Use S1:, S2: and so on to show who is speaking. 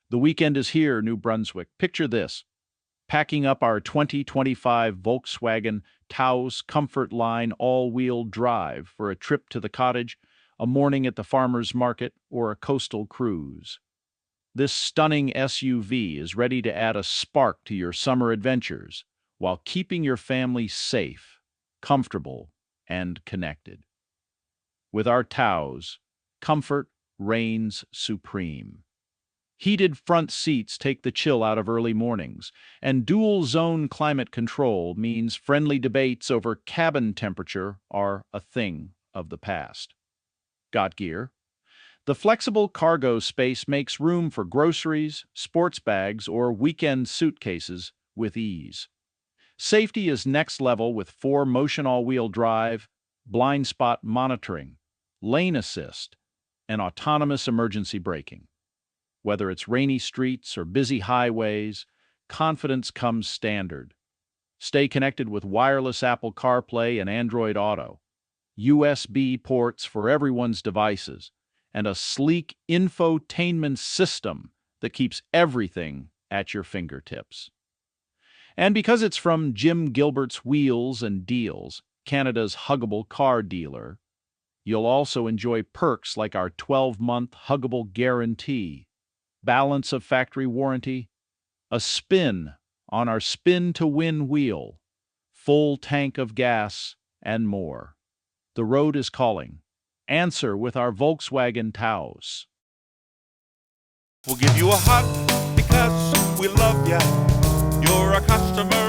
S1: The weekend is here, New Brunswick. Picture this: packing up our 2025 Volkswagen Taos Comfortline all-wheel drive for a trip to the cottage, a morning at the farmer's market, or a coastal cruise. This stunning SUV is ready to add a spark to your summer adventures while keeping your family safe, comfortable, and connected. With our Taos, comfort reigns supreme. Heated front seats take the chill out of early mornings, and dual-zone climate control means friendly debates over cabin temperature are a thing of the past. Got gear? The flexible cargo space makes room for groceries, sports bags, or weekend suitcases with ease. Safety is next level with 4-motion all-wheel drive, blind spot monitoring, lane assist, and autonomous emergency braking. Whether it's rainy streets or busy highways, confidence comes standard. Stay connected with wireless Apple CarPlay and Android Auto, USB ports for everyone's devices, and a sleek infotainment system that keeps everything at your fingertips. And because it's from Jim Gilbert's Wheels and Deals, Canada's huggable car dealer, you'll also enjoy perks like our 12-month huggable guarantee, balance of factory warranty, a spin on our spin-to-win wheel, full tank of gas, and more. The road is calling. Answer with our Volkswagen Taos.
S2: We'll give you a hug because we love ya. You're a customer